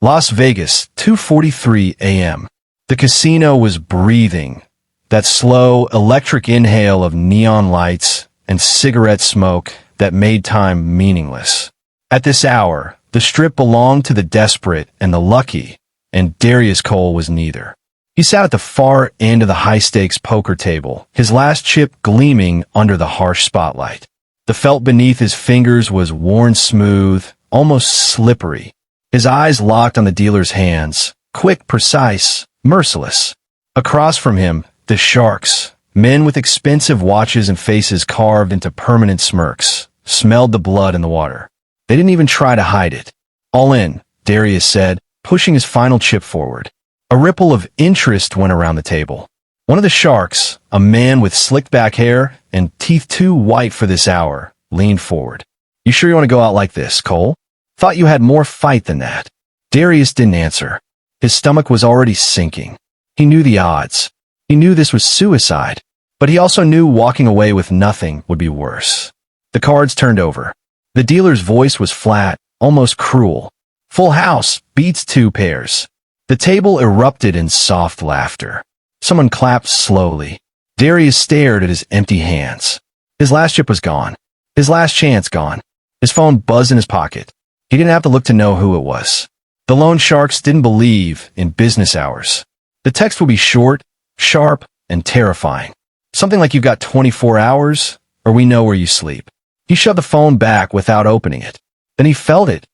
Las Vegas, 2:43 a.m. The casino was breathing, that slow, electric inhale of neon lights and cigarette smoke that made time meaningless. At this hour, the Strip belonged to the desperate and the lucky, and Darius Cole was neither. He sat at the far end of the high-stakes poker table, his last chip gleaming under the harsh spotlight. The felt beneath his fingers was worn smooth, almost slippery. His eyes locked on the dealer's hands, quick, precise, merciless. Across from him, the sharks, men with expensive watches and faces carved into permanent smirks, smelled the blood in the water. They didn't even try to hide it. All in, Darius said, pushing his final chip forward. A ripple of interest went around the table. One of the sharks, a man with slicked back hair and teeth too white for this hour, leaned forward. "You sure you want to go out like this, Cole? Thought you had more fight than that." Darius didn't answer. His stomach was already sinking. He knew the odds. He knew this was suicide, but he also knew walking away with nothing would be worse. The cards turned over. The dealer's voice was flat, almost cruel. "Full house, beats 2 pairs." The table erupted in soft laughter. Someone clapped slowly. Darius stared at his empty hands. His last chip was gone. His last chance gone. His phone buzzed in his pocket. He didn't have to look to know who it was. The loan sharks didn't believe in business hours. The text would be short, sharp, and terrifying. Something like, "You've got 24 hours, or we know where you sleep." He shoved the phone back without opening it. Then he felt it.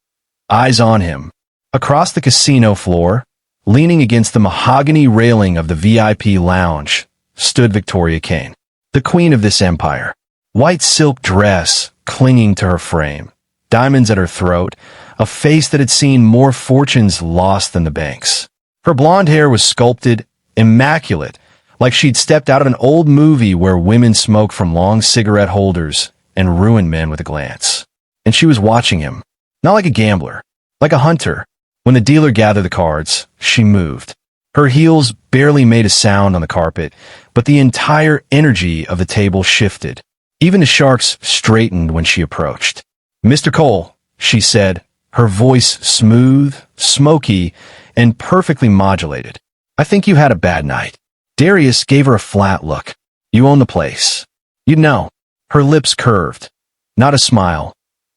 Eyes on him. Across the casino floor, leaning against the mahogany railing of the VIP lounge, stood Victoria Kane, the queen of this empire. White silk dress clinging to her frame, diamonds at her throat, a face that had seen more fortunes lost than the banks. Her blonde hair was sculpted, immaculate, like she'd stepped out of an old movie where women smoked from long cigarette holders and ruined men with a glance. And she was watching him, not like a gambler, like a hunter. When the dealer gathered the cards, she moved. Her heels barely made a sound on the carpet, but the entire energy of the table shifted. Even the sharks straightened when she approached. "Mr. Cole," she said, her voice smooth, smoky, and perfectly modulated. "I think you had a bad night." Darius gave her a flat look. "You own the place. You'd know." Her lips curved. Not a smile,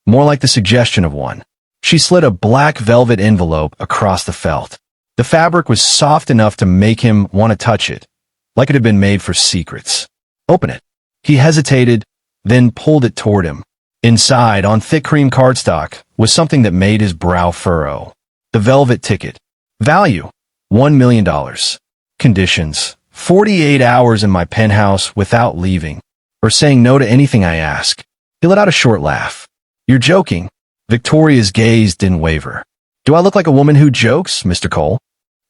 more like the suggestion of one. She slid a black velvet envelope across the felt. The fabric was soft enough to make him want to touch it, like it had been made for secrets. "Open it." He hesitated, then pulled it toward him. Inside, on thick cream cardstock, was something that made his brow furrow. The velvet ticket. Value, $1 million. Conditions, 48 hours in my penthouse without leaving, or saying no to anything I ask. He let out a short laugh. "You're joking." Victoria's gaze didn't waver. "Do I look like a woman who jokes, Mr. Cole?"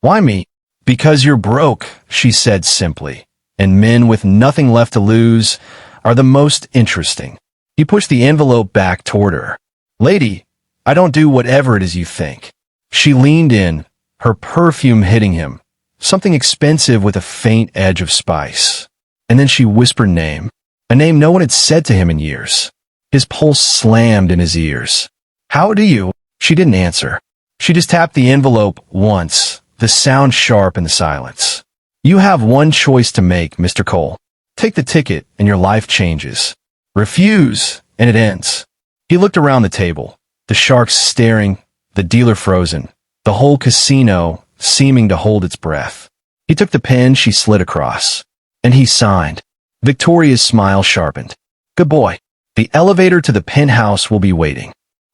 "Why me?" "Because you're broke," she said simply, "and men with nothing left to lose are the most interesting." He pushed the envelope back toward her. "Lady, I don't do whatever it is you think." She leaned in, her perfume hitting him, something expensive with a faint edge of spice. And then she whispered name, a name no one had said to him in years. His pulse slammed in his ears. "How do you?" She didn't answer. She just tapped the envelope once, the sound sharp in the silence. "You have one choice to make, Mr. Cole. Take the ticket and your life changes. Refuse, and it ends." He looked around the table, the sharks staring, the dealer frozen, the whole casino seeming to hold its breath. He took the pen she slid across, and he signed. Victoria's smile sharpened. "Good boy. The elevator to the penthouse will be waiting."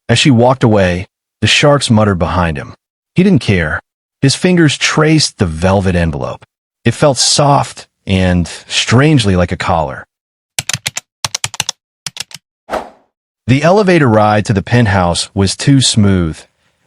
As she walked away, the sharks muttered behind him. He didn't care. His fingers traced the velvet envelope. It felt soft and strangely like a collar. The elevator ride to the penthouse was too smooth,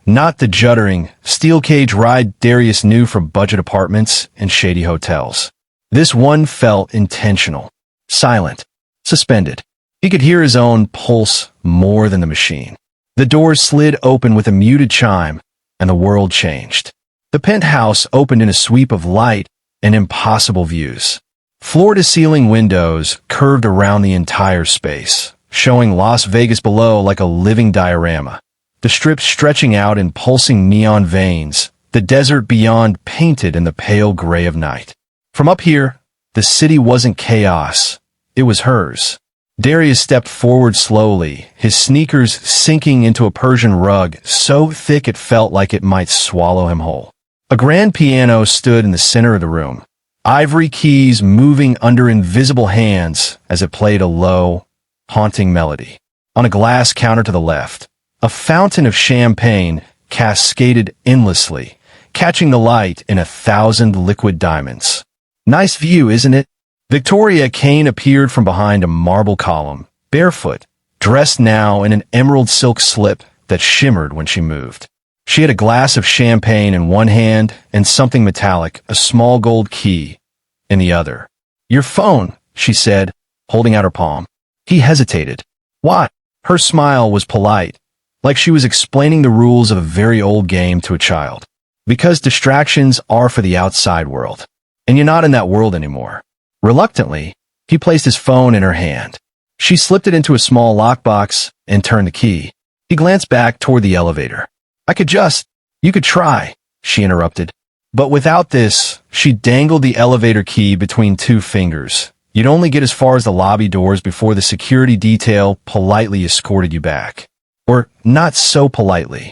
not the juddering, steel cage ride Darius knew from budget apartments and shady hotels. This one felt intentional, silent, suspended. He could hear his own pulse more than the machine. The doors slid open with a muted chime, and the world changed. The penthouse opened in a sweep of light and impossible views. Floor-to-ceiling windows curved around the entire space, showing Las Vegas below like a living diorama. the strip stretching out in pulsing neon veins, the desert beyond painted in the pale gray of night. From up here, the city wasn't chaos. It was hers. Darius stepped forward slowly, his sneakers sinking into a Persian rug so thick it felt like it might swallow him whole. A grand piano stood in the center of the room, ivory keys moving under invisible hands as it played a low, haunting melody. On a glass counter to the left, a fountain of champagne cascaded endlessly, catching the light in 1,000 liquid diamonds. Nice view, isn't it? Victoria Kane appeared from behind a marble column, barefoot, dressed now in an emerald silk slip that shimmered when she moved. She had a glass of champagne in one hand and something metallic, a small gold key, in the other. "Your phone," she said, holding out her palm. He hesitated. "Why?" Her smile was polite, like she was explaining the rules of a very old game to a child. "Because distractions are for the outside world, and you're not in that world anymore." Reluctantly, he placed his phone in her hand. She slipped it into a small lockbox and turned the key. He glanced back toward the elevator. You could try," she interrupted. But without this, she dangled the elevator key between two fingers. You'd only get as far as the lobby doors before the security detail politely escorted you back. Or not so politely.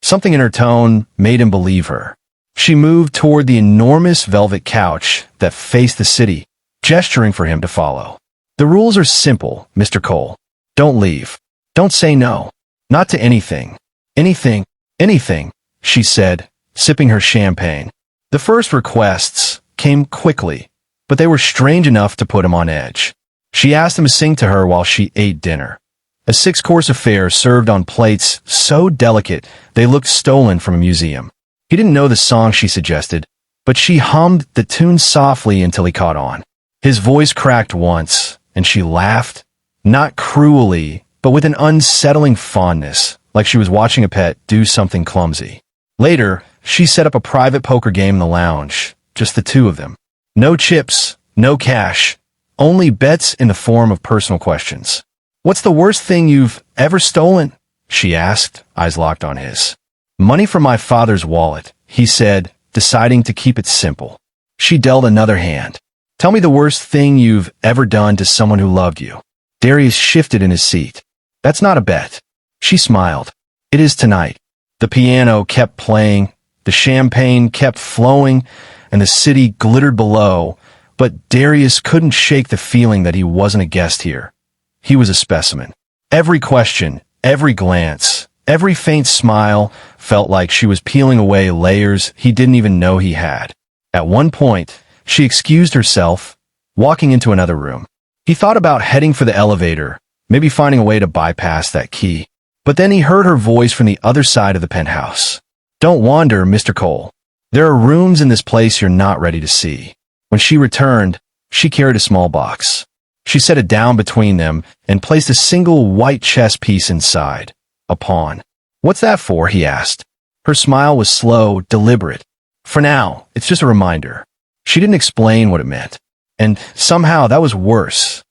Something in her tone made him believe her. She moved toward the enormous velvet couch that faced the city, gesturing for him to follow. "The rules are simple, Mr. Cole. Don't leave. Don't say no. Not to anything. Anything, she said, sipping her champagne. The first requests came quickly, but they were strange enough to put him on edge. She asked him to sing to her while she ate dinner. A 6-course affair served on plates so delicate they looked stolen from a museum. He didn't know the song she suggested, but she hummed the tune softly until he caught on. His voice cracked once, and she laughed, not cruelly, but with an unsettling fondness, like she was watching a pet do something clumsy. Later, she set up a private poker game in the lounge, just the two of them. No chips, no cash, only bets in the form of personal questions. "What's the worst thing you've ever stolen?" she asked, eyes locked on his. "Money from my father's wallet," he said, deciding to keep it simple. She dealt another hand. "Tell me the worst thing you've ever done to someone who loved you." Darius shifted in his seat. "That's not a bet." She smiled. "It is tonight." The piano kept playing, the champagne kept flowing, and the city glittered below, but Darius couldn't shake the feeling that he wasn't a guest here. He was a specimen. Every question, every glance, every faint smile felt like she was peeling away layers he didn't even know he had. At one point, she excused herself, walking into another room. He thought about heading for the elevator, maybe finding a way to bypass that key. But then he heard her voice from the other side of the penthouse. "Don't wander, Mr. Cole. There are rooms in this place you're not ready to see." When she returned, she carried a small box. She set it down between them and placed a single white chess piece inside. A pawn. "What's that for?" he asked. Her smile was slow, deliberate. "For now, it's just a reminder." She didn't explain what it meant. And somehow that was worse.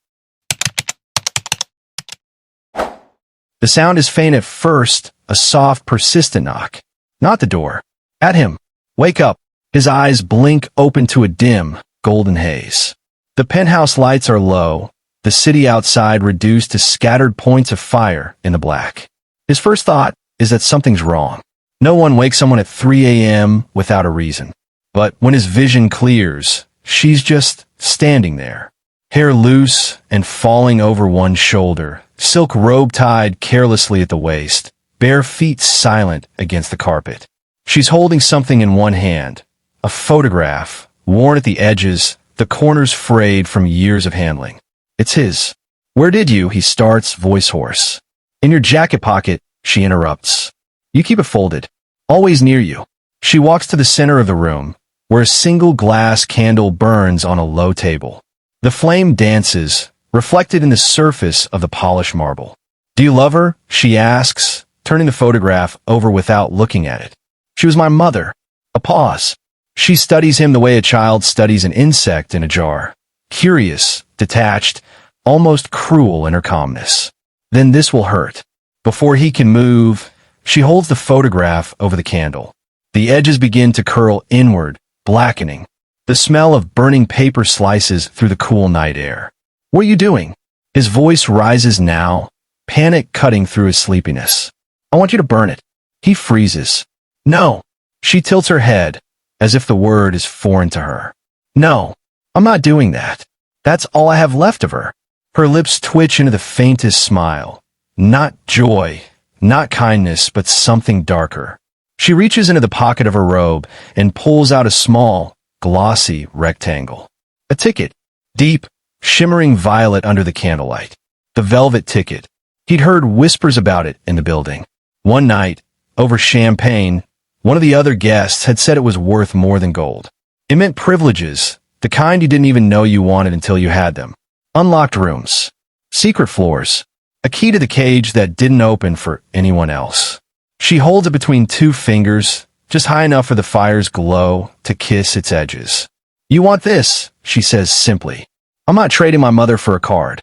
The sound is faint at first, a soft, persistent knock. Not the door. At him. "Wake up." His eyes blink open to a dim, golden haze. The penthouse lights are low, the city outside reduced to scattered points of fire in the black. His first thought is that something's wrong. No one wakes someone at 3 a.m. without a reason. But when his vision clears, she's just standing there. Hair loose and falling over one shoulder, silk robe tied carelessly at the waist, bare feet silent against the carpet. She's holding something in one hand, a photograph, worn at the edges, the corners frayed from years of handling. It's his. "Where did you?" he starts, voice hoarse. "In your jacket pocket," she interrupts. "You keep it folded. Always near you." She walks to the center of the room, where a single glass candle burns on a low table. The flame dances, reflected in the surface of the polished marble. "Do you love her?" she asks, turning the photograph over without looking at it. "She was my mother." A pause. She studies him the way a child studies an insect in a jar. Curious, detached, almost cruel in her calmness. "Then this will hurt." Before he can move, She holds the photograph over the candle. The edges begin to curl inward, blackening. The smell of burning paper slices through the cool night air. What are you doing? His voice rises now, panic cutting through his sleepiness. I want you to burn it. He freezes. No. She tilts her head, as if the word is foreign to her. No, I'm not doing that. That's all I have left of her. Her lips twitch into the faintest smile. Not joy, not kindness, but something darker. She reaches into the pocket of her robe and pulls out a small, glossy rectangle. A ticket. Deep, shimmering violet under the candlelight. The velvet ticket. He'd heard whispers about it in the building. One night, over champagne, one of the other guests had said it was worth more than gold. It meant privileges, the kind you didn't even know you wanted until you had them. Unlocked rooms. Secret floors. A key to the cage that didn't open for anyone else. She holds it between two fingers, just high enough for the fire's glow to kiss its edges. You want this, she says simply. I'm not trading my mother for a card.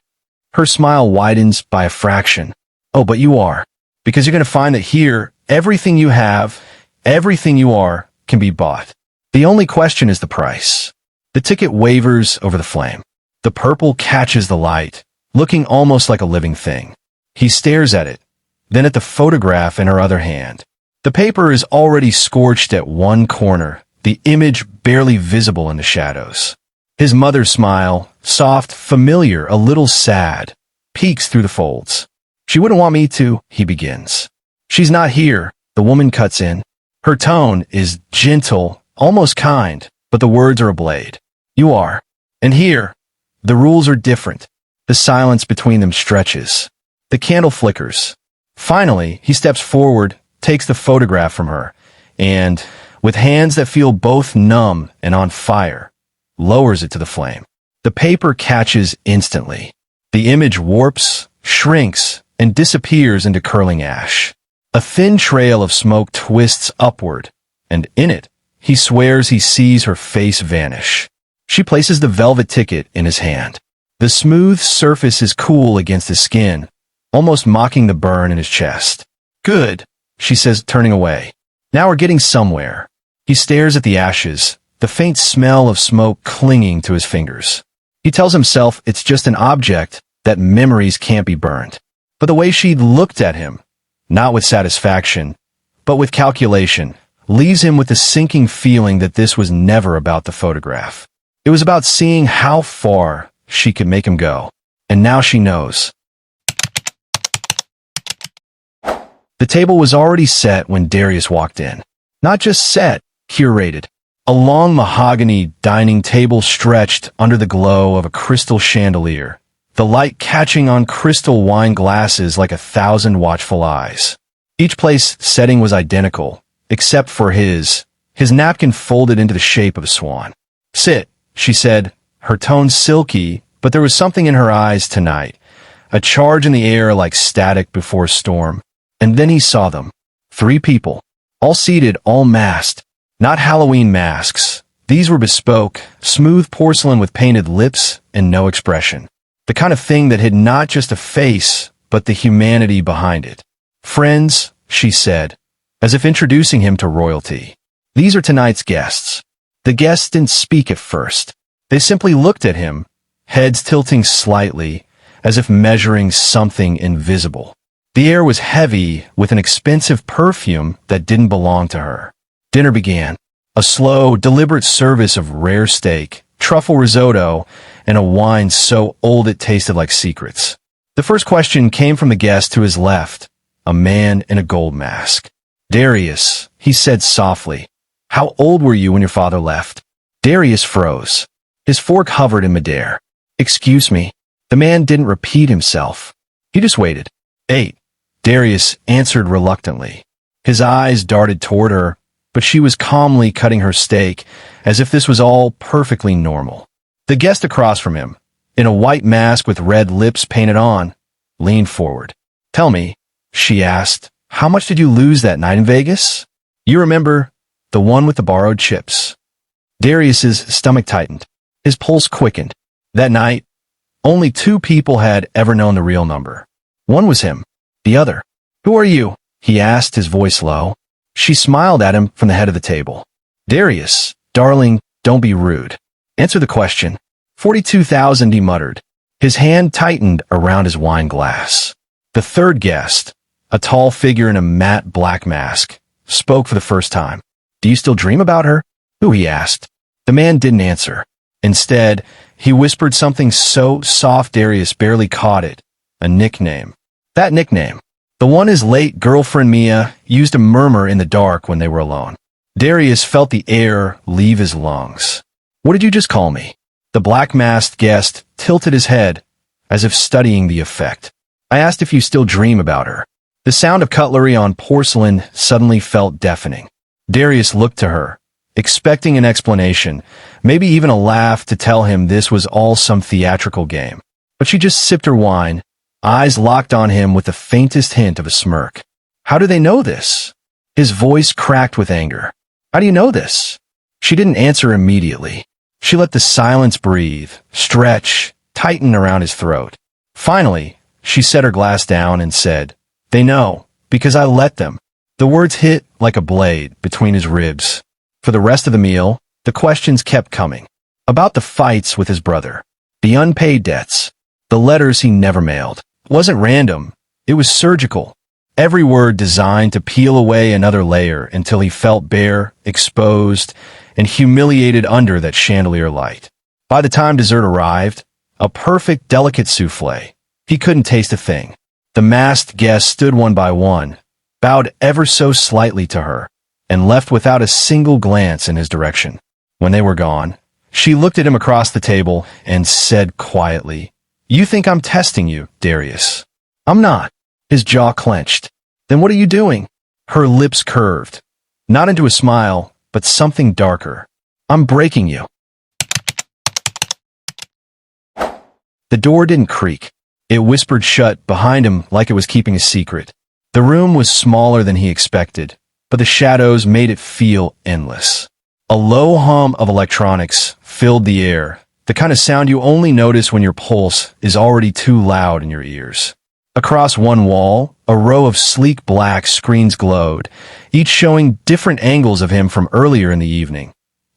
Her smile widens by a fraction. Oh, but you are. Because you're going to find that here, everything you have, everything you are, can be bought. The only question is the price. The ticket wavers over the flame. The purple catches the light, looking almost like a living thing. He stares at it, then at the photograph in her other hand. The paper is already scorched at one corner, the image barely visible in the shadows. His mother's smile, soft, familiar, a little sad, peeks through the folds. She wouldn't want me to, he begins. She's not here, the woman cuts in. Her tone is gentle, almost kind, but the words are a blade. You are. And here, the rules are different. The silence between them stretches. The candle flickers. Finally, he steps forward, takes the photograph from her, and, with hands that feel both numb and on fire, lowers it to the flame. The paper catches instantly. The image warps, shrinks, and disappears into curling ash. A thin trail of smoke twists upward, and in it, he swears he sees her face vanish. She places the velvet ticket in his hand. The smooth surface is cool against his skin, almost mocking the burn in his chest. Good, she says, turning away. Now we're getting somewhere. He stares at the ashes, the faint smell of smoke clinging to his fingers. He tells himself it's just an object, that memories can't be burned. But the way she looked at him, not with satisfaction, but with calculation, leaves him with the sinking feeling that this was never about the photograph. It was about seeing how far she could make him go. And now she knows. The table was already set when Darius walked in. Not just set, curated. A long mahogany dining table stretched under the glow of a crystal chandelier, the light catching on crystal wine glasses like 1,000 watchful eyes. Each place setting was identical, except for his napkin folded into the shape of a swan. Sit, she said, her tone silky, but there was something in her eyes tonight, a charge in the air like static before a storm. And then he saw them. 3 people, all seated, all masked. Not Halloween masks. These were bespoke, smooth porcelain with painted lips and no expression. The kind of thing that hid not just a face, but the humanity behind it. Friends, she said, as if introducing him to royalty. These are tonight's guests. The guests didn't speak at first. They simply looked at him, heads tilting slightly, as if measuring something invisible. The air was heavy with an expensive perfume that didn't belong to her. Dinner began. A slow, deliberate service of rare steak, truffle risotto, and a wine so old it tasted like secrets. The first question came from the guest to his left, a man in a gold mask. Darius, he said softly. How old were you when your father left? Darius froze. His fork hovered in midair. Excuse me. The man didn't repeat himself. He just waited. 8. Darius answered reluctantly. His eyes darted toward her, but she was calmly cutting her steak, as if this was all perfectly normal. The guest across from him, in a white mask with red lips painted on, leaned forward. Tell me, she asked, how much did you lose that night in Vegas? You remember, the one with the borrowed chips. Darius's stomach tightened. His pulse quickened. That night, only 2 people had ever known the real number. One was him. The other. Who are you? he asked, his voice low. She smiled at him from the head of the table. Darius, darling, don't be rude. Answer the question. 42,000, he muttered. His hand tightened around his wine glass. The third guest, a tall figure in a matte black mask, spoke for the first time. Do you still dream about her? Who? He asked. The man didn't answer. Instead, he whispered something so soft Darius barely caught it. A nickname. That nickname. The one his late girlfriend Mia used to murmur in the dark when they were alone. Darius felt the air leave his lungs. What did you just call me? The black-masked guest tilted his head, as if studying the effect. I asked if you still dream about her. The sound of cutlery on porcelain suddenly felt deafening. Darius looked to her, expecting an explanation, maybe even a laugh to tell him this was all some theatrical game. But she just sipped her wine, eyes locked on him with the faintest hint of a smirk. How do they know this? His voice cracked with anger. How do you know this? She didn't answer immediately. She let the silence breathe, stretch, tighten around his throat. Finally, she set her glass down and said, They know, because I let them. The words hit like a blade between his ribs. For the rest of the meal, the questions kept coming. About the fights with his brother, the unpaid debts, the letters he never mailed. It wasn't random, it was surgical. Every word designed to peel away another layer until he felt bare, exposed, and humiliated under that chandelier light. By the time dessert arrived, a perfect, delicate souffle, he couldn't taste a thing. The masked guests stood one by one, bowed ever so slightly to her, and left without a single glance in his direction. When they were gone, she looked at him across the table and said quietly, You think I'm testing you, Darius? I'm not. His jaw clenched. Then what are you doing? Her lips curved. Not into a smile, but something darker. I'm breaking you. The door didn't creak. It whispered shut behind him like it was keeping a secret. The room was smaller than he expected, but the shadows made it feel endless. A low hum of electronics filled the air, the kind of sound you only notice when your pulse is already too loud in your ears. Across one wall, a row of sleek black screens glowed, each showing different angles of him from earlier in the evening,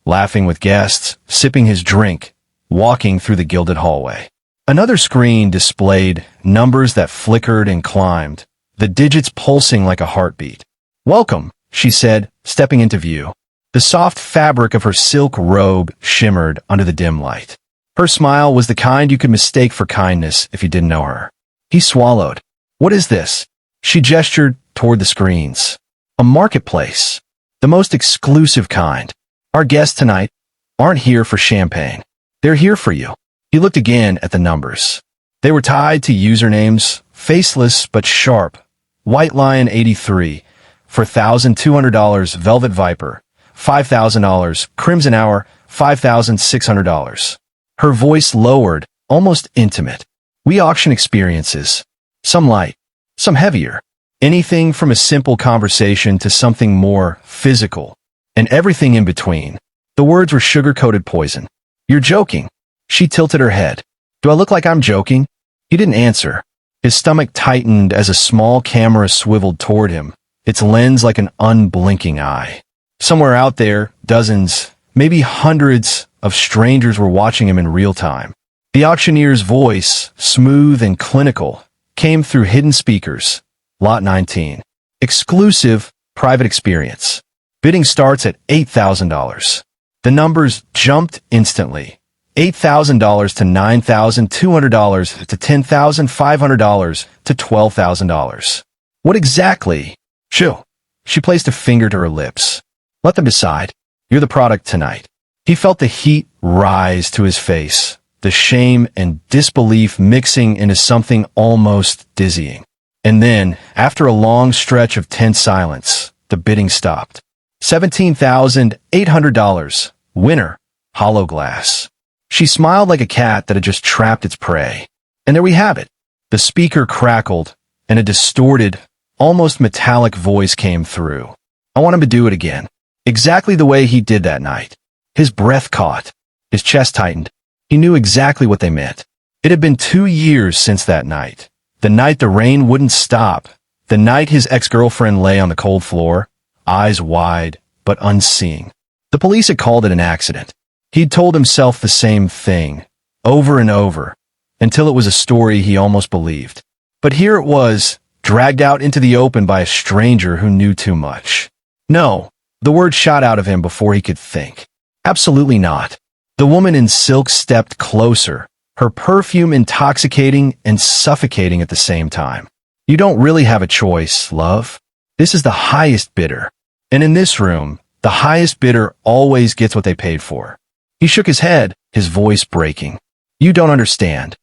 laughing with guests, sipping his drink, walking through the gilded hallway. Another screen displayed numbers that flickered and climbed, the digits pulsing like a heartbeat. Welcome, she said, stepping into view. The soft fabric of her silk robe shimmered under the dim light. Her smile was the kind you could mistake for kindness if you didn't know her. He swallowed. What is this? She gestured toward the screens. A marketplace. The most exclusive kind. Our guests tonight aren't here for champagne. They're here for you. He looked again at the numbers. They were tied to usernames, faceless but sharp. White Lion 83, for $1,200 Velvet Viper, $5,000 Crimson Hour, $5,600. Her voice lowered, almost intimate. We auction experiences. Some light, some heavier. Anything from a simple conversation to something more physical. And everything in between. The words were sugar-coated poison. You're joking. She tilted her head. Do I look like I'm joking? He didn't answer. His stomach tightened as a small camera swiveled toward him, its lens like an unblinking eye. Somewhere out there, dozens, maybe hundreds of strangers were watching him in real time. The auctioneer's voice, smooth and clinical, came through hidden speakers. Lot 19. Exclusive, private experience. Bidding starts at $8,000. The numbers jumped instantly. $8,000 to $9,200 to $10,500 to $12,000. What exactly? Shoo. She placed a finger to her lips. Let them decide. You're the product tonight. He felt the heat rise to his face, the shame and disbelief mixing into something almost dizzying. And then, after a long stretch of tense silence, the bidding stopped. $17,800. Winner. Hollow glass. She smiled like a cat that had just trapped its prey. And there we have it. The speaker crackled, and a distorted, almost metallic voice came through. I want him to do it again. Exactly the way he did that night. His breath caught. His chest tightened. He knew exactly what they meant. It had been 2 years since that night. The night the rain wouldn't stop. The night his ex-girlfriend lay on the cold floor, eyes wide but unseeing. The police had called it an accident. He'd told himself the same thing, over and over, until it was a story he almost believed. But here it was, dragged out into the open by a stranger who knew too much. No, the word shot out of him before he could think. Absolutely not. The woman in silk stepped closer, her perfume intoxicating and suffocating at the same time. You don't really have a choice, love. This is the highest bidder. And in this room, the highest bidder always gets what they paid for. He shook his head, his voice breaking. You don't understand.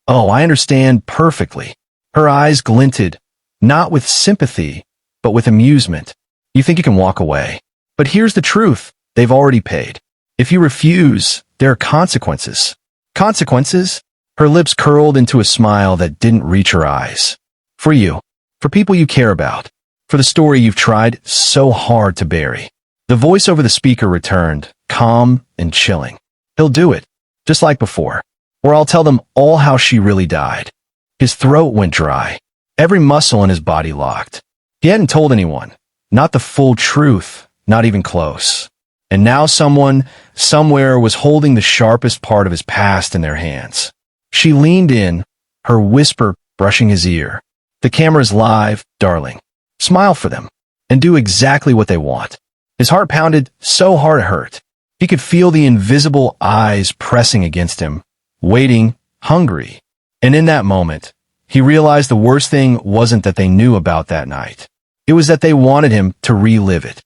Oh, I understand perfectly. Her eyes glinted, not with sympathy, but with amusement. You think you can walk away. But here's the truth. They've already paid. If you refuse, there are consequences. Consequences? Her lips curled into a smile that didn't reach her eyes. For you. For people you care about. For the story you've tried so hard to bury. The voice over the speaker returned, calm and chilling. He'll do it, just like before. Or I'll tell them all how she really died. His throat went dry. Every muscle in his body locked. He hadn't told anyone. Not the full truth, not even close. And now someone, somewhere, was holding the sharpest part of his past in their hands. She leaned in, her whisper brushing his ear. The camera's live, darling. Smile for them, and do exactly what they want. His heart pounded so hard it hurt. He could feel the invisible eyes pressing against him, waiting, hungry. And in that moment, he realized the worst thing wasn't that they knew about that night. It was that they wanted him to relive it.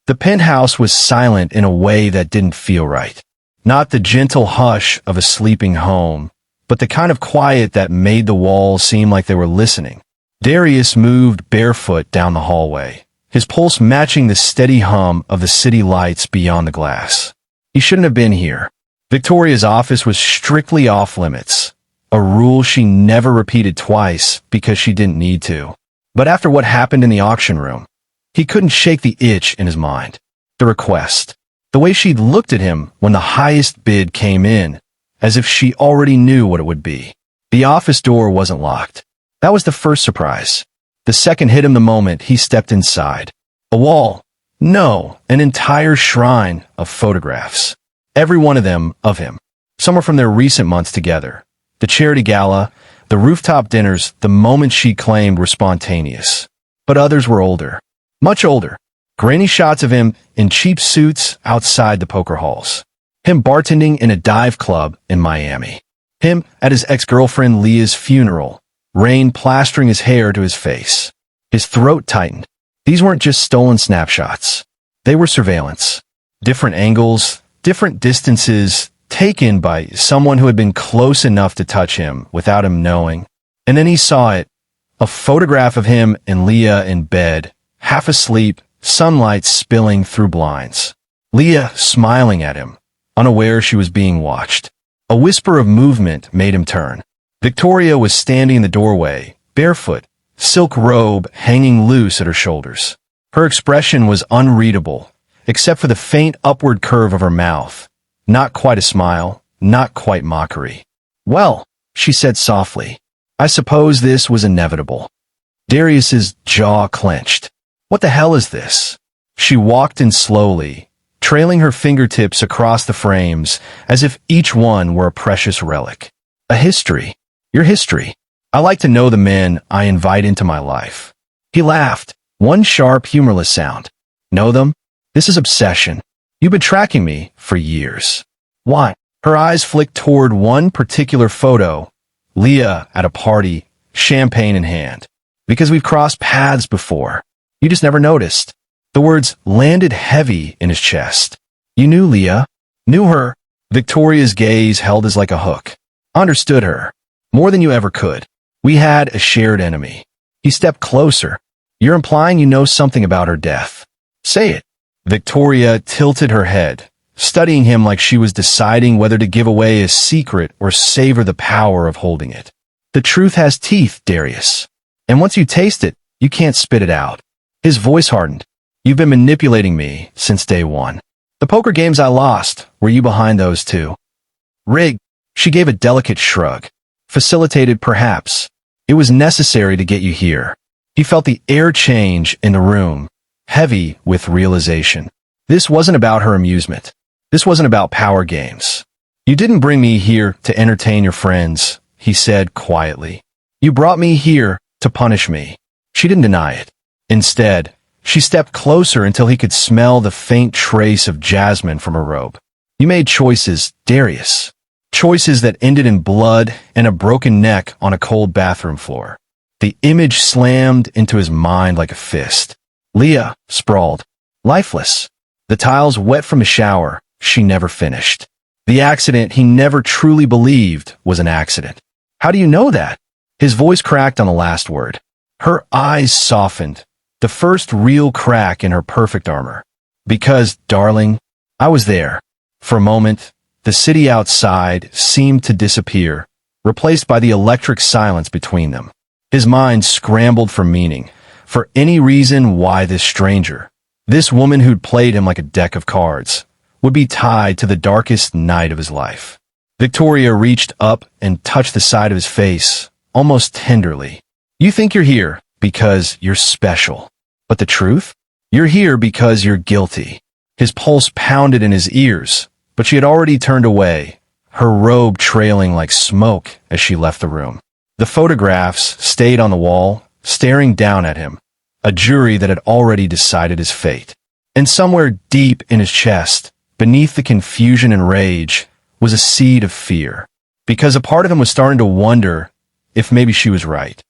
The penthouse was silent in a way that didn't feel right. Not the gentle hush of a sleeping home, but the kind of quiet that made the walls seem like they were listening. Darius moved barefoot down the hallway, his pulse matching the steady hum of the city lights beyond the glass. He shouldn't have been here. Victoria's office was strictly off limits, a rule she never repeated twice because she didn't need to. But after what happened in the auction room, he couldn't shake the itch in his mind. The request. The way she'd looked at him when the highest bid came in, as if she already knew what it would be. The office door wasn't locked. That was the first surprise. The second hit him the moment he stepped inside. A wall. No, an entire shrine of photographs. Every one of them of him. Some were from their recent months together. The charity gala, the rooftop dinners, the moments she claimed were spontaneous. But others were older. Much older. Grainy shots of him in cheap suits outside the poker halls. Him bartending in a dive club in Miami. Him at his ex-girlfriend Leah's funeral, rain plastering his hair to his face. His throat tightened. These weren't just stolen snapshots. They were surveillance. Different angles, different distances, taken by someone who had been close enough to touch him without him knowing. And then he saw it. A photograph of him and Leah in bed, half asleep, sunlight spilling through blinds. Leah smiling at him, unaware she was being watched. A whisper of movement made him turn. Victoria was standing in the doorway, barefoot, silk robe hanging loose at her shoulders. Her expression was unreadable, except for the faint upward curve of her mouth. Not quite a smile, not quite mockery. Well, she said softly, I suppose this was inevitable. Darius's jaw clenched. What the hell is this? She walked in slowly, trailing her fingertips across the frames as if each one were a precious relic. A history. Your history. I like to know the men I invite into my life. He laughed, one sharp, humorless sound. Know them? This is obsession. You've been tracking me for years. Why? Her eyes flicked toward one particular photo. Leah at a party, champagne in hand. Because we've crossed paths before. You just never noticed. The words landed heavy in his chest. You knew Leah. Knew her. Victoria's gaze held as like a hook. Understood her. More than you ever could. We had a shared enemy. He stepped closer. You're implying you know something about her death. Say it. Victoria tilted her head, studying him like she was deciding whether to give away a secret or savor the power of holding it. The truth has teeth, Darius. And once you taste it, you can't spit it out. His voice hardened. You've been manipulating me since day one. The poker games I lost, were you behind those too? Rigged. She gave a delicate shrug. Facilitated, perhaps. It was necessary to get you here. He felt the air change in the room, heavy with realization. This wasn't about her amusement. This wasn't about power games. You didn't bring me here to entertain your friends, he said quietly. You brought me here to punish me. She didn't deny it. Instead, she stepped closer until he could smell the faint trace of jasmine from her robe. You made choices, Darius. Choices that ended in blood and a broken neck on a cold bathroom floor. The image slammed into his mind like a fist. Leah, sprawled, lifeless. The tiles wet from a shower she never finished. The accident he never truly believed was an accident. How do you know that? His voice cracked on the last word. Her eyes softened, the first real crack in her perfect armor. Because, darling, I was there. For a moment, the city outside seemed to disappear, replaced by the electric silence between them. His mind scrambled for meaning, for any reason why this stranger, this woman who'd played him like a deck of cards, would be tied to the darkest night of his life. Victoria reached up and touched the side of his face, almost tenderly. You think you're here because you're special. But the truth? You're here because you're guilty. His pulse pounded in his ears, but she had already turned away, her robe trailing like smoke as she left the room. The photographs stayed on the wall, staring down at him, a jury that had already decided his fate. And somewhere deep in his chest, beneath the confusion and rage, was a seed of fear, because a part of him was starting to wonder if maybe she was right.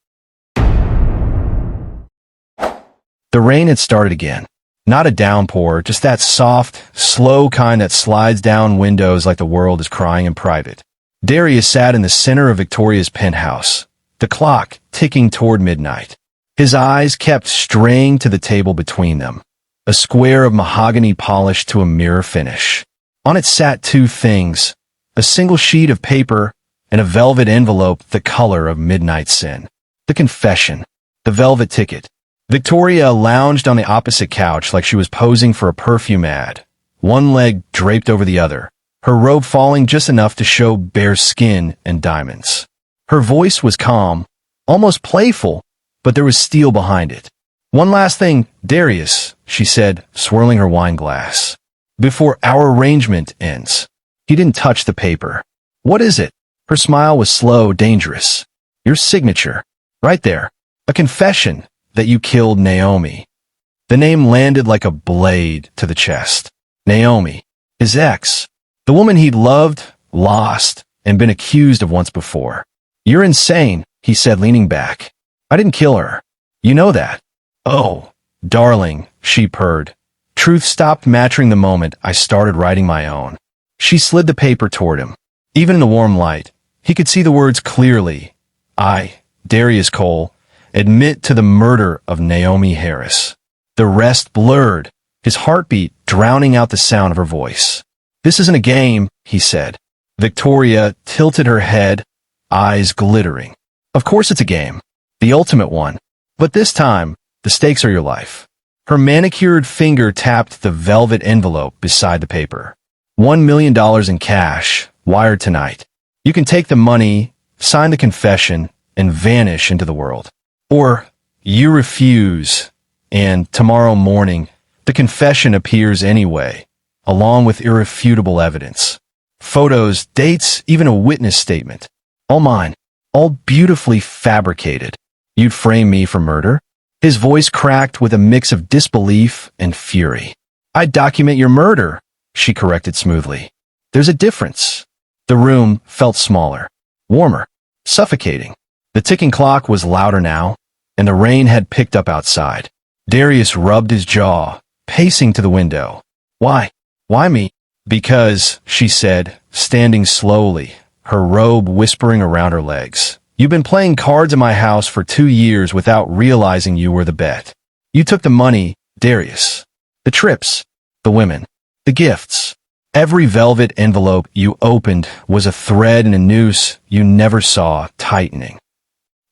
The rain had started again. Not a downpour, just that soft, slow kind that slides down windows like the world is crying in private. Darius sat in the center of Victoria's penthouse, the clock ticking toward midnight. His eyes kept straying to the table between them, a square of mahogany polished to a mirror finish. On it sat two things, a single sheet of paper and a velvet envelope the color of midnight sin. The confession, the velvet ticket. Victoria lounged on the opposite couch like she was posing for a perfume ad, one leg draped over the other, her robe falling just enough to show bare skin and diamonds. Her voice was calm, almost playful, but there was steel behind it. One last thing, Darius, she said, swirling her wine glass. Before our arrangement ends. He didn't touch the paper. What is it? Her smile was slow, dangerous. Your signature. Right there. A confession that you killed Naomi. The name landed like a blade to the chest. Naomi. His ex. The woman he'd loved, lost, and been accused of once before. You're insane, he said, leaning back. I didn't kill her. You know that. Oh, darling, she purred. Truth stopped matching the moment I started writing my own. She slid the paper toward him. Even in the warm light, he could see the words clearly. I, Darius Cole, admit to the murder of Naomi Harris. The rest blurred, his heartbeat drowning out the sound of her voice. This isn't a game, he said. Victoria tilted her head, eyes glittering. Of course it's a game. The ultimate one. But this time, the stakes are your life. Her manicured finger tapped the velvet envelope beside the paper. $1 million in cash, wired tonight. You can take the money, sign the confession, and vanish into the world. Or you refuse, and tomorrow morning, the confession appears anyway, along with irrefutable evidence. Photos, dates, even a witness statement. All mine. All beautifully fabricated. You'd frame me for murder? His voice cracked with a mix of disbelief and fury. I'd document your murder, she corrected smoothly. There's a difference. The room felt smaller, warmer, suffocating. The ticking clock was louder now, and the rain had picked up outside. Darius rubbed his jaw, pacing to the window. Why? Why me? Because, she said, standing slowly, her robe whispering around her legs. You've been playing cards in my house for 2 years without realizing you were the bet. You took the money, Darius. The trips, the women, the gifts. Every velvet envelope you opened was a thread in a noose you never saw tightening.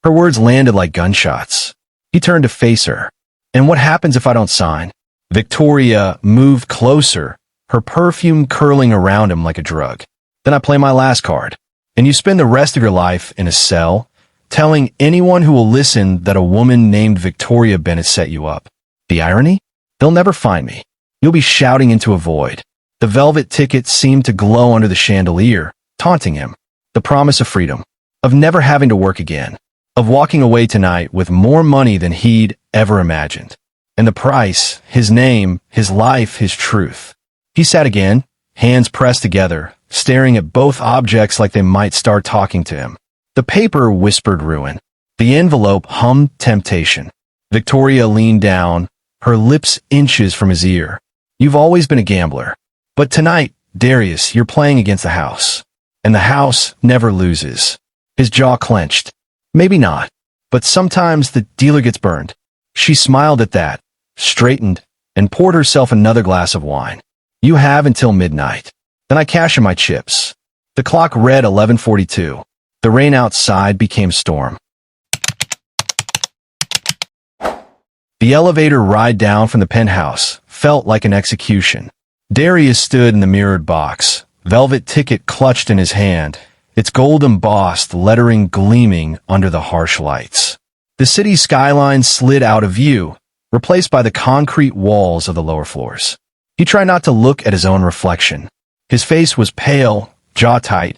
Her words landed like gunshots. He turned to face her. And what happens if I don't sign? Victoria moved closer, her perfume curling around him like a drug. Then I play my last card. and you spend the rest of your life in a cell, telling anyone who will listen that a woman named Victoria Bennett set you up. The irony? They'll never find me. You'll be shouting into a void. The velvet ticket seemed to glow under the chandelier, taunting him. The promise of freedom, of never having to work again, of walking away tonight with more money than he'd ever imagined. And the price, his name, his life, his truth. He sat again, hands pressed together, staring at both objects like they might start talking to him. The paper whispered ruin. The envelope hummed temptation. Victoria leaned down, her lips inches from his ear. You've always been a gambler. But tonight, Darius, you're playing against the house. And the house never loses. His jaw clenched. Maybe not. But sometimes the dealer gets burned. She smiled at that, straightened, and poured herself another glass of wine. You have until midnight. Then I cash in my chips. The clock read 11:42. The rain outside became storm. The elevator ride down from the penthouse felt like an execution. Darius stood in the mirrored box, velvet ticket clutched in his hand, its gold embossed lettering gleaming under the harsh lights. The city skyline slid out of view, replaced by the concrete walls of the lower floors. He tried not to look at his own reflection. His face was pale, jaw tight,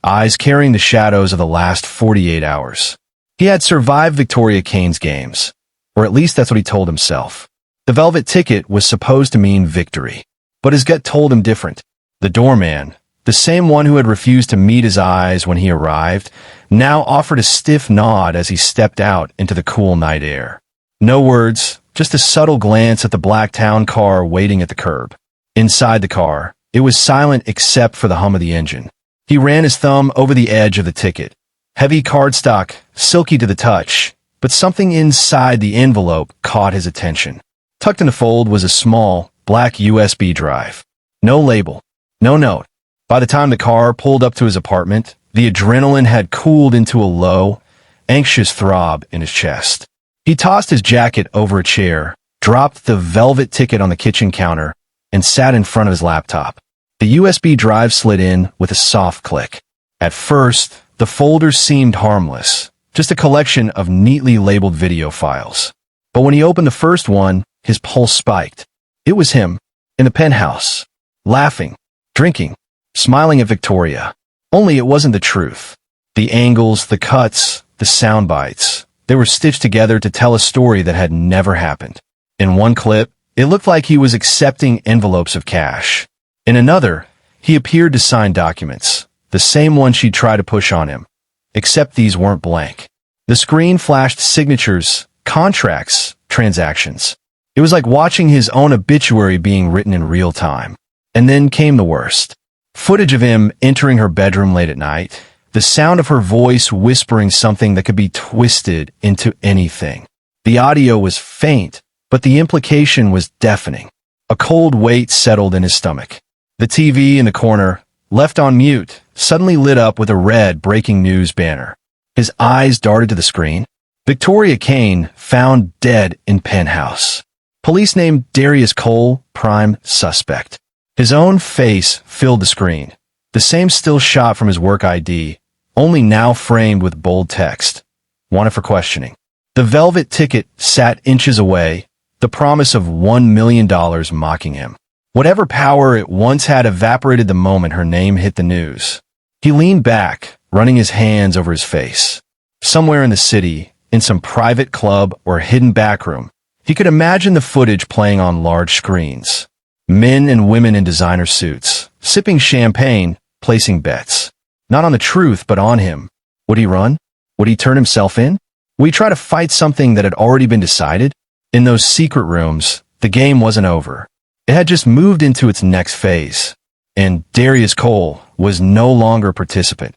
eyes carrying the shadows of the last 48 hours. He had survived Victoria Kane's games, or at least that's what he told himself. The velvet ticket was supposed to mean victory. But his gut told him different. The doorman, the same one who had refused to meet his eyes when he arrived, now offered a stiff nod as he stepped out into the cool night air. No words, just a subtle glance at the black town car waiting at the curb. Inside the car, it was silent except for the hum of the engine. He ran his thumb over the edge of the ticket. Heavy cardstock, silky to the touch, but something inside the envelope caught his attention. Tucked in the fold was a small, black USB drive. No label. No note. By the time the car pulled up to his apartment, the adrenaline had cooled into a low, anxious throb in his chest. He tossed his jacket over a chair, dropped the velvet ticket on the kitchen counter, and sat in front of his laptop. The USB drive slid in with a soft click. At first, the folder seemed harmless, just a collection of neatly labeled video files. But when he opened the first one, his pulse spiked. It was him, in the penthouse, laughing, drinking, smiling at Victoria. Only it wasn't the truth. The angles, the cuts, the sound bites, they were stitched together to tell a story that had never happened. In one clip, it looked like he was accepting envelopes of cash. In another, he appeared to sign documents, the same one she'd tried to push on him. Except these weren't blank. The screen flashed signatures, contracts, transactions. It was like watching his own obituary being written in real time. And then came the worst. Footage of him entering her bedroom late at night, the sound of her voice whispering something that could be twisted into anything. The audio was faint, but the implication was deafening. A cold weight settled in his stomach. The TV in the corner, left on mute, suddenly lit up with a red breaking news banner. His eyes darted to the screen. Victoria Kane found dead in penthouse. Police named Darius Cole prime suspect. His own face filled the screen. The same still shot from his work ID, only now framed with bold text. Wanted for questioning. The velvet ticket sat inches away, the promise of $1 million mocking him. Whatever power it once had evaporated the moment her name hit the news. He leaned back, running his hands over his face. Somewhere in the city, in some private club or hidden backroom, he could imagine the footage playing on large screens. Men and women in designer suits, sipping champagne, placing bets. Not on the truth, but on him. Would he run? Would he turn himself in? Would he try to fight something that had already been decided? In those secret rooms, the game wasn't over. It had just moved into its next phase. And Darius Cole was no longer a participant.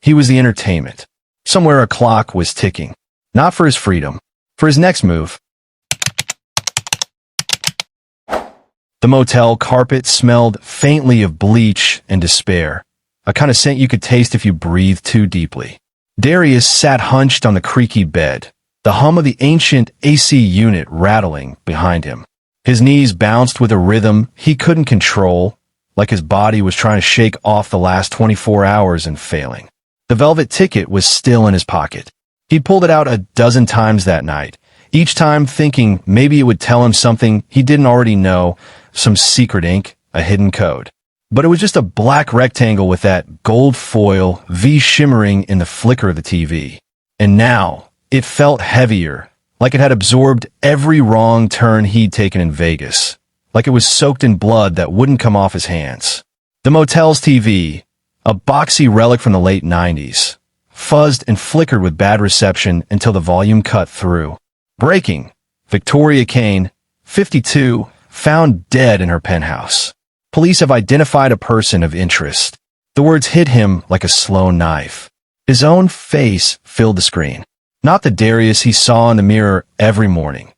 He was the entertainment. Somewhere a clock was ticking. Not for his freedom. For his next move. The motel carpet smelled faintly of bleach and despair, a kind of scent you could taste if you breathed too deeply. Darius sat hunched on the creaky bed, the hum of the ancient AC unit rattling behind him. His knees bounced with a rhythm he couldn't control, like his body was trying to shake off the last 24 hours and failing. The velvet ticket was still in his pocket. He'd pulled it out a dozen times that night, each time thinking maybe it would tell him something he didn't already know, some secret ink, a hidden code. But it was just a black rectangle with that gold foil V shimmering in the flicker of the TV. And now, it felt heavier, like it had absorbed every wrong turn he'd taken in Vegas, like it was soaked in blood that wouldn't come off his hands. The motel's TV, a boxy relic from the late 90s, fuzzed and flickered with bad reception until the volume cut through. Breaking. Victoria Kane, 52, found dead in her penthouse. Police have identified a person of interest. The words hit him like a slow knife. His own face filled the screen. Not the Darius he saw in the mirror every morning.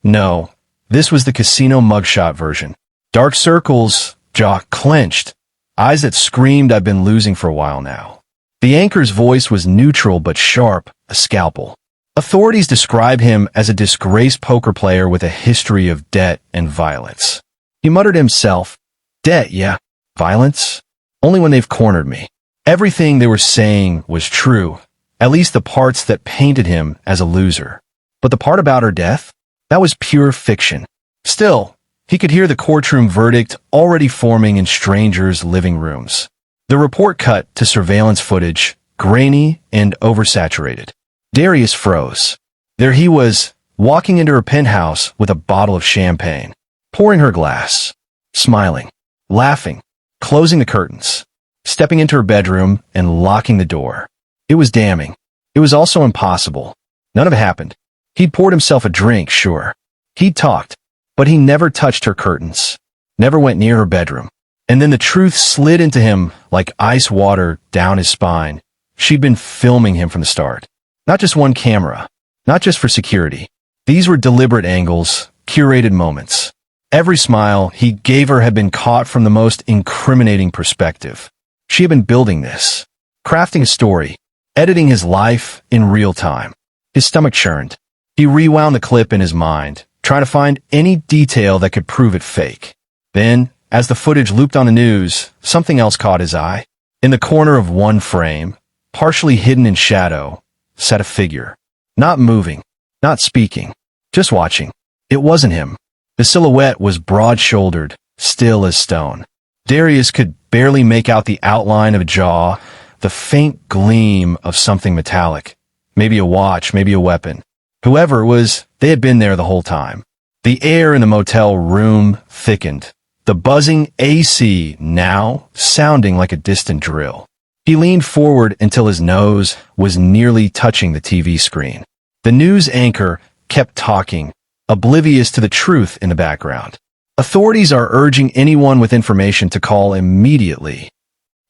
No, this was the casino mugshot version. Dark circles, jaw clenched, eyes that screamed I've been losing for a while now. The anchor's voice was neutral but sharp, a scalpel. Authorities describe him as a disgraced poker player with a history of debt and violence. He muttered to himself, "Debt, yeah. Violence? Only when they've cornered me." Everything they were saying was true, at least the parts that painted him as a loser. But the part about her death? That was pure fiction. Still, he could hear the courtroom verdict already forming in strangers' living rooms. The report cut to surveillance footage, grainy and oversaturated. Darius froze. There he was, walking into her penthouse with a bottle of champagne, pouring her glass, smiling, laughing, closing the curtains, stepping into her bedroom and locking the door. It was damning. It was also impossible. None of it happened. He'd poured himself a drink, sure. He'd talked, but he never touched her curtains, never went near her bedroom. And then the truth slid into him like ice water down his spine. She'd been filming him from the start. Not just one camera, not just for security. These were deliberate angles, curated moments. Every smile he gave her had been caught from the most incriminating perspective. She had been building this, crafting a story, editing his life in real time. His stomach churned. He rewound the clip in his mind, trying to find any detail that could prove it fake. Then, as the footage looped on the news, something else caught his eye. In the corner of one frame, partially hidden in shadow, sat a figure. Not moving, not speaking, just watching. It wasn't him. The silhouette was broad-shouldered, still as stone. Darius could barely make out the outline of a jaw, the faint gleam of something metallic. Maybe a watch, maybe a weapon. Whoever it was, they had been there the whole time. The air in the motel room thickened, the buzzing AC now sounding like a distant drill. He leaned forward until his nose was nearly touching the TV screen. The news anchor kept talking, oblivious to the truth in the background. Authorities are urging anyone with information to call immediately.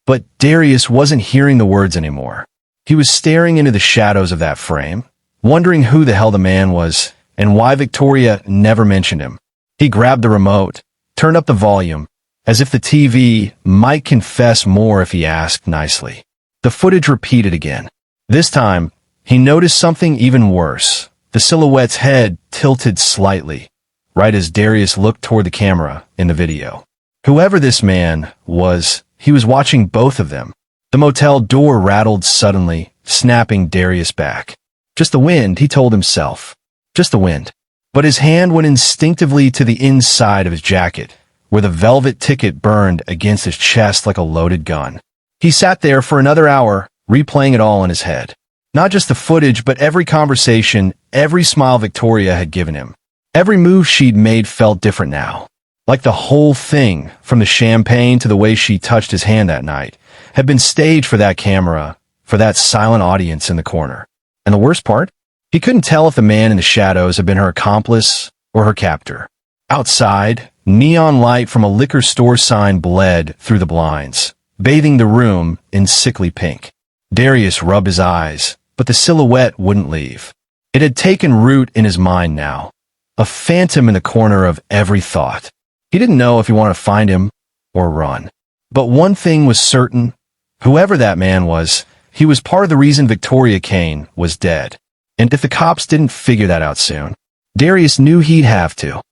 But Darius wasn't hearing the words anymore. He was staring into the shadows of that frame, wondering who the hell the man was and why Victoria never mentioned him. He grabbed the remote, turned up the volume, as if the TV might confess more if he asked nicely. The footage repeated again. This time, he noticed something even worse. The silhouette's head tilted slightly, right as Darius looked toward the camera in the video. Whoever this man was, he was watching both of them. The motel door rattled suddenly, snapping Darius back. Just the wind, he told himself. Just the wind. But his hand went instinctively to the inside of his jacket, where the velvet ticket burned against his chest like a loaded gun. He sat there for another hour, replaying it all in his head. Not just the footage, but every conversation, every smile Victoria had given him. Every move she'd made felt different now. Like the whole thing, from the champagne to the way she touched his hand that night, had been staged for that camera, for that silent audience in the corner. And the worst part? He couldn't tell if the man in the shadows had been her accomplice or her captor. Outside, neon light from a liquor store sign bled through the blinds, bathing the room in sickly pink. Darius rubbed his eyes, but the silhouette wouldn't leave. It had taken root in his mind now, a phantom in the corner of every thought. He didn't know if he wanted to find him or run. But one thing was certain. Whoever that man was, he was part of the reason Victoria Kane was dead. And if the cops didn't figure that out soon, Darius knew he'd have to.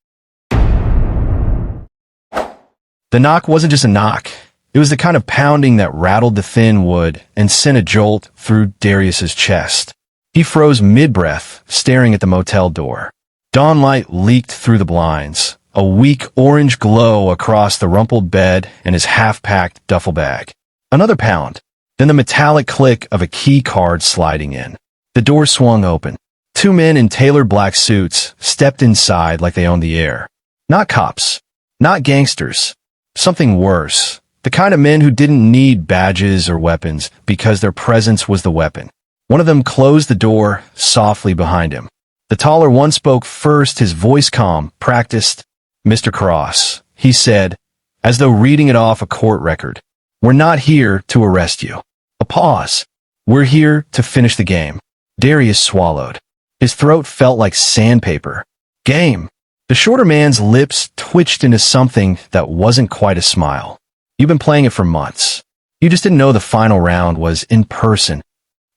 The knock wasn't just a knock. It was the kind of pounding that rattled the thin wood and sent a jolt through Darius's chest. He froze mid-breath, staring at the motel door. Dawn light leaked through the blinds, a weak orange glow across the rumpled bed and his half-packed duffel bag. Another pound, then the metallic click of a key card sliding in. The door swung open. Two men in tailored black suits stepped inside like they owned the air. Not cops. Not gangsters. Something worse. The kind of men who didn't need badges or weapons because their presence was the weapon. One of them closed the door softly behind him. The taller one spoke first, his voice calm, practiced. "Mr. Cross," he said, as though reading it off a court record. "We're not here to arrest you." A pause. "We're here to finish the game." Darius swallowed. His throat felt like sandpaper. Game. The shorter man's lips twitched into something that wasn't quite a smile. "You've been playing it for months. You just didn't know the final round was in person."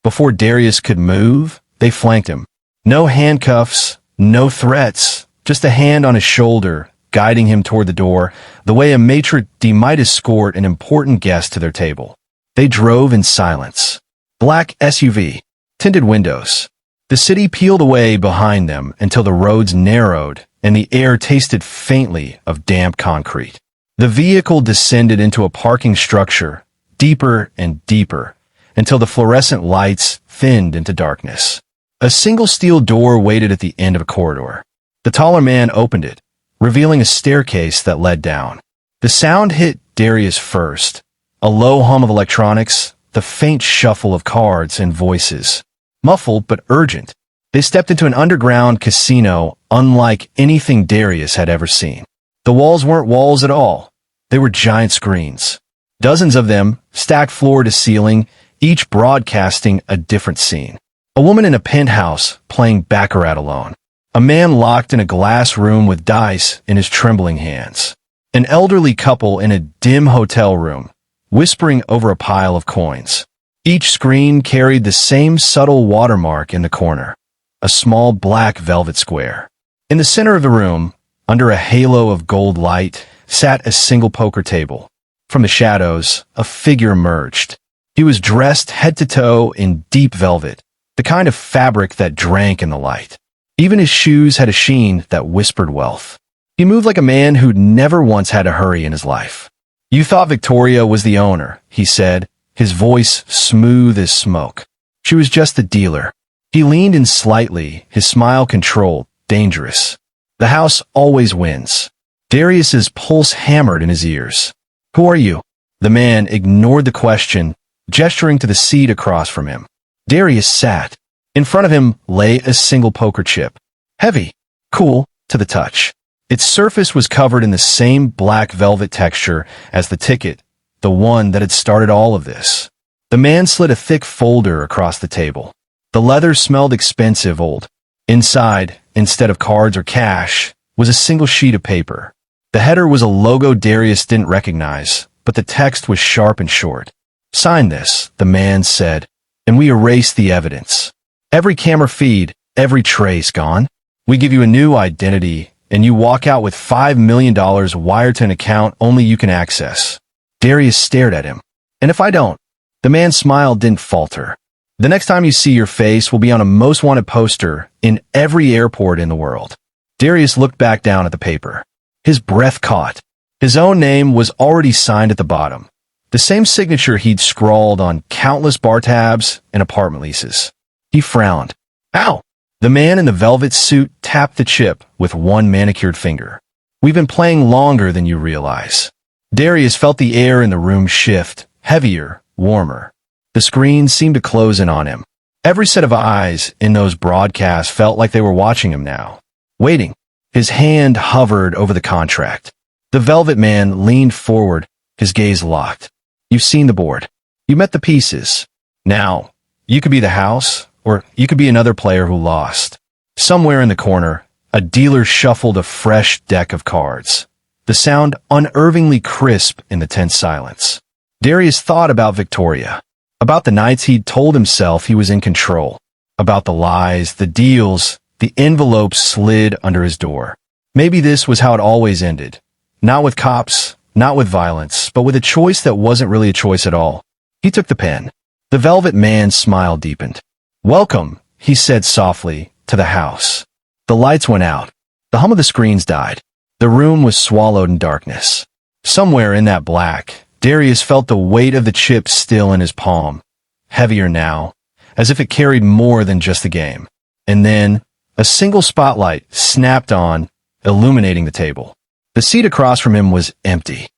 Before Darius could move, they flanked him. No handcuffs, no threats, just a hand on his shoulder, guiding him toward the door, the way a maitre d' might escort an important guest to their table. They drove in silence. Black SUV, tinted windows. The city peeled away behind them until the roads narrowed and the air tasted faintly of damp concrete. The vehicle descended into a parking structure, deeper and deeper, until the fluorescent lights thinned into darkness. A single steel door waited at the end of a corridor. The taller man opened it, revealing a staircase that led down. The sound hit Darius first, a low hum of electronics, the faint shuffle of cards and voices. Muffled but urgent. They stepped into an underground casino unlike anything Darius had ever seen. The walls weren't walls at all. They were giant screens. Dozens of them, stacked floor to ceiling, each broadcasting a different scene. A woman in a penthouse playing baccarat alone. A man locked in a glass room with dice in his trembling hands. An elderly couple in a dim hotel room, whispering over a pile of coins. Each screen carried the same subtle watermark in the corner, a small black velvet square. In the center of the room, under a halo of gold light, sat a single poker table. From the shadows, a figure emerged. He was dressed head to toe in deep velvet, the kind of fabric that drank in the light. Even his shoes had a sheen that whispered wealth. He moved like a man who'd never once had a hurry in his life. "You thought Victoria was the owner," he said, his voice smooth as smoke. "She was just the dealer." He leaned in slightly, his smile controlled, dangerous. "The house always wins." Darius's pulse hammered in his ears. "Who are you?" The man ignored the question, gesturing to the seat across from him. Darius sat. In front of him lay a single poker chip. Heavy, cool, to the touch. Its surface was covered in the same black velvet texture as the ticket, the one that had started all of this. The man slid a thick folder across the table. The leather smelled expensive old. Inside, instead of cards or cash, was a single sheet of paper. The header was a logo Darius didn't recognize, but the text was sharp and short. "Sign this," the man said, "and we erase the evidence. Every camera feed, every trace gone. We give you a new identity, and you walk out with $5 million wired to an account only you can access." Darius stared at him. "And if I don't?" The man's smile didn't falter. "The next time you see your face will be on a most wanted poster in every airport in the world." Darius looked back down at the paper. His breath caught. His own name was already signed at the bottom. The same signature he'd scrawled on countless bar tabs and apartment leases. He frowned. "Ow!" The man in the velvet suit tapped the chip with one manicured finger. "We've been playing longer than you realize." Darius felt the air in the room shift, heavier, warmer. The screen seemed to close in on him. Every set of eyes in those broadcasts felt like they were watching him now. Waiting. His hand hovered over the contract. The velvet man leaned forward, his gaze locked. "You've seen the board. You met the pieces. Now, you could be the house, or you could be another player who lost." Somewhere in the corner, a dealer shuffled a fresh deck of cards, the sound unnervingly crisp in the tense silence. Darius thought about Victoria, about the nights he'd told himself he was in control, about the lies, the deals, the envelopes slid under his door. Maybe this was how it always ended. Not with cops, not with violence, but with a choice that wasn't really a choice at all. He took the pen. The velvet man's smile deepened. "Welcome," he said softly, "to the house." The lights went out. The hum of the screens died. The room was swallowed in darkness. Somewhere in that black, Darius felt the weight of the chips still in his palm, heavier now, as if it carried more than just the game. And then, a single spotlight snapped on, illuminating the table. The seat across from him was empty.